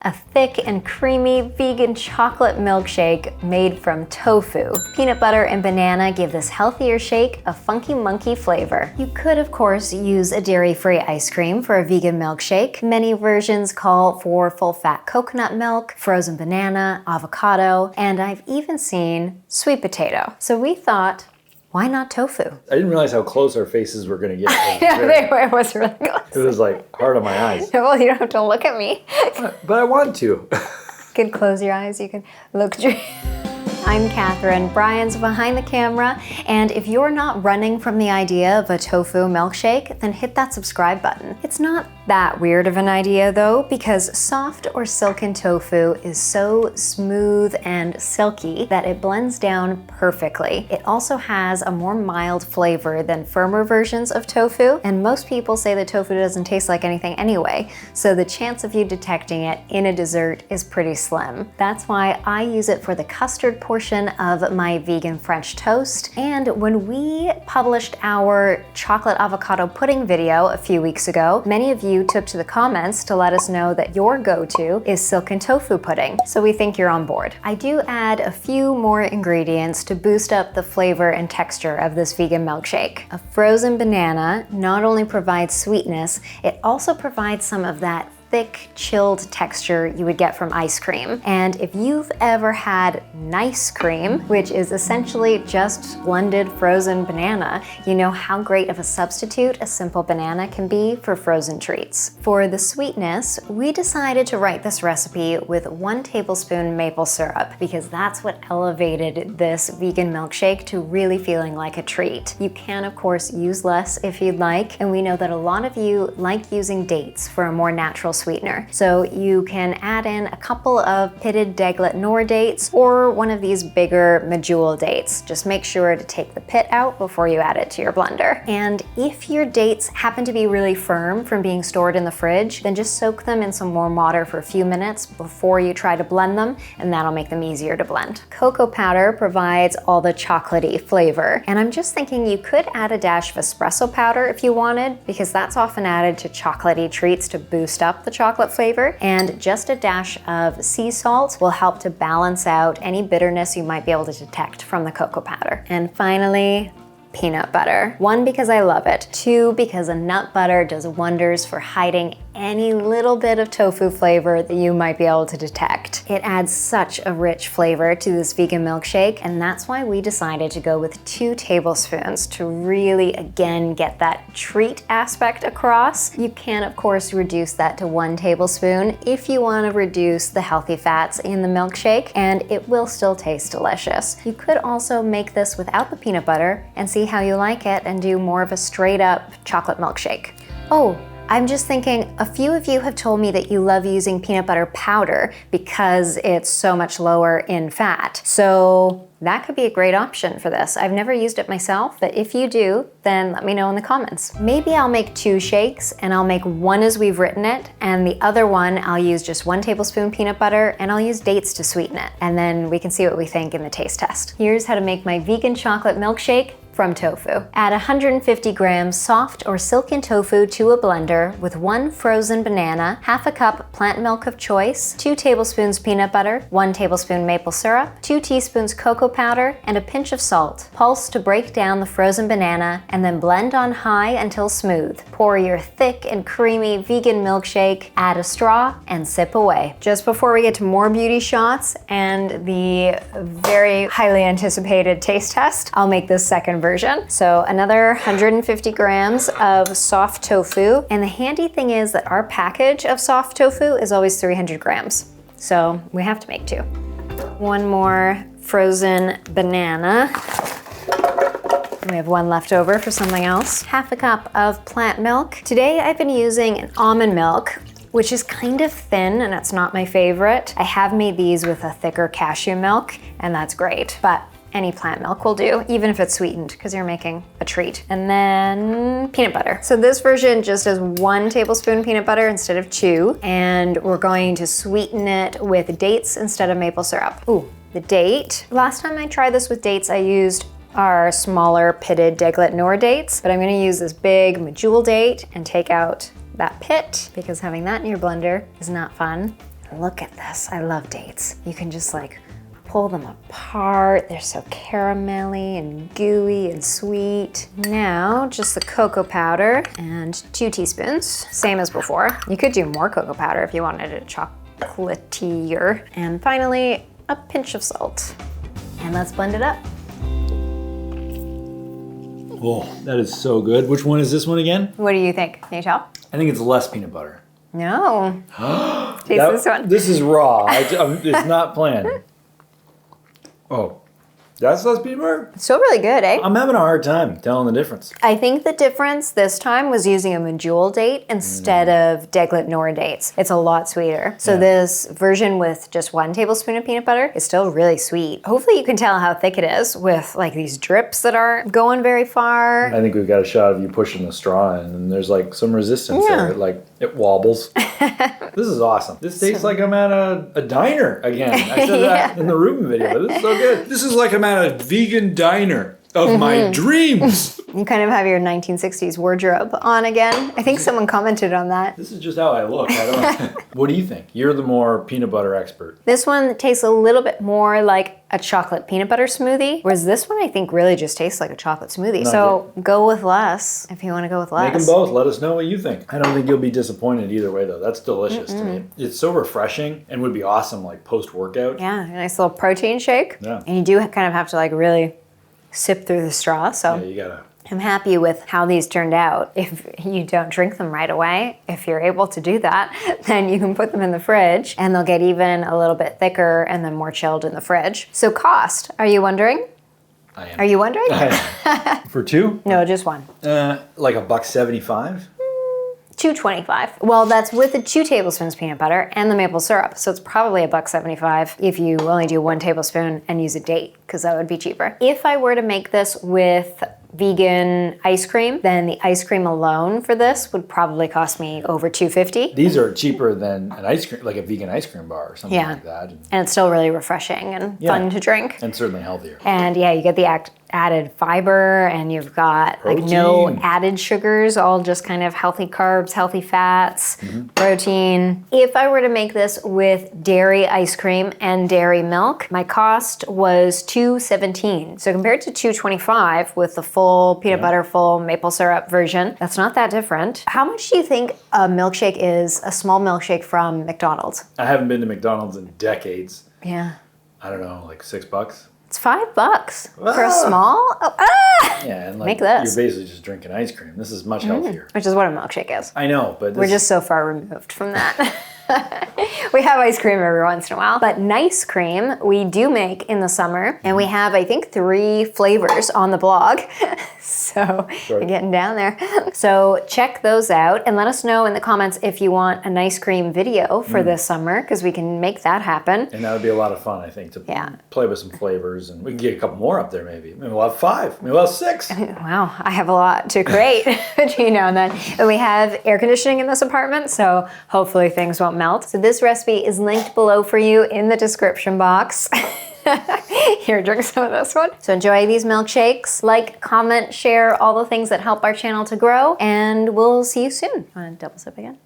A thick and creamy vegan chocolate milkshake made from tofu. Peanut butter and banana give this healthier shake a funky monkey flavor. You could, of course, use a dairy-free ice cream for a vegan milkshake. Many versions call for full-fat coconut milk, frozen banana, avocado, and I've even seen sweet potato. So we thought, why not tofu? I didn't realize how close our faces were going to get. It was really close. It was like hard on my eyes. Well, you don't have to look at me. But I want to. You can close your eyes, you can look through. I'm Catherine, Bryan's behind the camera, and if you're not running from the idea of a tofu milkshake, then hit that subscribe button. It's not that weird of an idea though, because soft or silken tofu is so smooth and silky that it blends down perfectly. It also has a more mild flavor than firmer versions of tofu, and most people say that tofu doesn't taste like anything anyway, so the chance of you detecting it in a dessert is pretty slim. That's why I use it for the custard portion of my vegan French toast. And when we published our chocolate avocado pudding video a few weeks ago, many of you took to the comments to let us know that your go-to is silken tofu pudding. So we think you're on board. I do add a few more ingredients to boost up the flavor and texture of this vegan milkshake. A frozen banana not only provides sweetness, it also provides some of that thick, chilled texture you would get from ice cream. And if you've ever had nice cream, which is essentially just blended frozen banana, you know how great of a substitute a simple banana can be for frozen treats. For the sweetness, we decided to write this recipe with 1 tablespoon maple syrup because that's what elevated this vegan milkshake to really feeling like a treat. You can, of course, use less if you'd like, and we know that a lot of you like using dates for a more natural sweetener. So you can add in a couple of pitted Deglet Nor dates or one of these bigger medjool dates. Just make sure to take the pit out before you add it to your blender. And if your dates happen to be really firm from being stored in the fridge, then just soak them in some warm water for a few minutes before you try to blend them, and that'll make them easier to blend. Cocoa powder provides all the chocolatey flavor. And I'm just thinking you could add a dash of espresso powder if you wanted, because that's often added to chocolatey treats to boost up the chocolate flavor, and just a dash of sea salt will help to balance out any bitterness you might be able to detect from the cocoa powder. And finally, peanut butter. 1, because I love it. 2, because a nut butter does wonders for hiding any little bit of tofu flavor that you might be able to detect. It adds such a rich flavor to this vegan milkshake, and that's why we decided to go with 2 tablespoons to really, again, get that treat aspect across. You can, of course, reduce that to 1 tablespoon if you want to reduce the healthy fats in the milkshake, and it will still taste delicious. You could also make this without the peanut butter and see how you like it and do more of a straight up chocolate milkshake. Oh, I'm just thinking, a few of you have told me that you love using peanut butter powder because it's so much lower in fat. So that could be a great option for this. I've never used it myself, but if you do, then let me know in the comments. Maybe I'll make 2 shakes, and I'll make one as we've written it, and the other one I'll use just 1 tablespoon peanut butter, and I'll use dates to sweeten it. And then we can see what we think in the taste test. Here's how to make my vegan chocolate milkshake from tofu. Add 150 grams soft or silken tofu to a blender with 1 frozen banana, half a cup plant milk of choice, 2 tablespoons peanut butter, 1 tablespoon maple syrup, 2 teaspoons cocoa powder, and a pinch of salt. Pulse to break down the frozen banana, and then blend on high until smooth. Pour your thick and creamy vegan milkshake, add a straw, and sip away. Just before we get to more beauty shots and the very highly anticipated taste test, I'll make this second version. So another 150 grams of soft tofu. And the handy thing is that our package of soft tofu is always 300 grams. So we have to make 2. 1 more frozen banana. We have 1 left over for something else. Half a cup of plant milk. Today I've been using an almond milk, which is kind of thin and it's not my favorite. I have made these with a thicker cashew milk, and that's great. But any plant milk will do, even if it's sweetened, because you're making a treat. And then peanut butter. So this version just has 1 tablespoon peanut butter instead of 2, and we're going to sweeten it with dates instead of maple syrup. Ooh, the date. Last time I tried this with dates, I used our smaller pitted Deglet Nor dates, but I'm gonna use this big medjool date and take out that pit, because having that in your blender is not fun. Look at this. I love dates. You can just like pull them apart. They're so caramelly and gooey and sweet. Now, just the cocoa powder and 2 teaspoons, same as before. You could do more cocoa powder if you wanted it chocolatier. And finally, a pinch of salt. And let's blend it up. Oh, that is so good. Which one is this one again? What do you think? Can you tell? I think it's less peanut butter. No. Taste this one. This is raw. It's not planned. Oh, that's less peanut butter? It's still really good, eh? I'm having a hard time telling the difference. I think the difference this time was using a medjool date instead of deglet nor dates. It's a lot sweeter. So this version with just 1 tablespoon of peanut butter is still really sweet. Hopefully you can tell how thick it is with like these drips that aren't going very far. I think we've got a shot of you pushing the straw in, and there's like some resistance there. Like it wobbles. This is awesome. This tastes like I'm at a diner again. I said that in the Reuben video, but this is so good. This is like I'm at a vegan diner of my dreams. You kind of have your 1960s wardrobe on again. I think someone commented on that. This is just how I look. I don't. What do you think? You're the more peanut butter expert. This one tastes a little bit more like a chocolate peanut butter smoothie, whereas this one I think really just tastes like a chocolate smoothie. So go with less if you want to go with less. Make them both. Let us know what you think. I don't think you'll be disappointed either way, though. That's delicious to me. It's so refreshing and would be awesome like post-workout. Yeah, a nice little protein shake. Yeah. And you do kind of have to like really sip through the straw. So Yeah, you gotta. I'm happy with how these turned out. If you don't drink them right away, if you're able to do that, then you can put them in the fridge and they'll get even a little bit thicker and then more chilled in the fridge. So cost, are you wondering? I am. Are you wondering? For 2? No, just 1. Like $1.75. $2.25. Well, that's with the 2 tablespoons peanut butter and the maple syrup. So it's probably $1.75 if you only do 1 tablespoon and use a date, because that would be cheaper. If I were to make this with vegan ice cream, then the ice cream alone for this would probably cost me over $2.50. These are cheaper than an ice cream, like a vegan ice cream bar or something like that. And it's still really refreshing and fun to drink. And certainly healthier. And yeah, you get the added fiber, and you've got like no added sugars, all just kind of healthy carbs, healthy fats, protein. If I were to make this with dairy ice cream and dairy milk, my cost was $2.17. So compared to $2.25 with the full peanut butter, full maple syrup version, that's not that different. How much do you think a milkshake is, a small milkshake from McDonald's? I haven't been to McDonald's in decades. Yeah. I don't know, like $6? It's $5 for a small. Yeah, and like Make this. you're basically just drinking ice cream. This is much healthier. Which is what a milkshake is. I know, but We're just so far removed from that. We have ice cream every once in a while, but nice cream we do make in the summer, and we have, I think, 3 flavors on the blog. So we're getting down there. So check those out and let us know in the comments if you want a nice cream video for this summer, because we can make that happen. And that would be a lot of fun, I think, to play with some flavors, and we can get a couple more up there maybe. Maybe we'll have 5, maybe we'll have 6. Wow, I have a lot to create between now and then. And we have air conditioning in this apartment, so hopefully things won't melt. So this recipe is linked below for you in the description box. Here, drink some of this one. So enjoy these milkshakes. Like, comment, share, all the things that help our channel to grow, and we'll see you soon. Want to double sip again?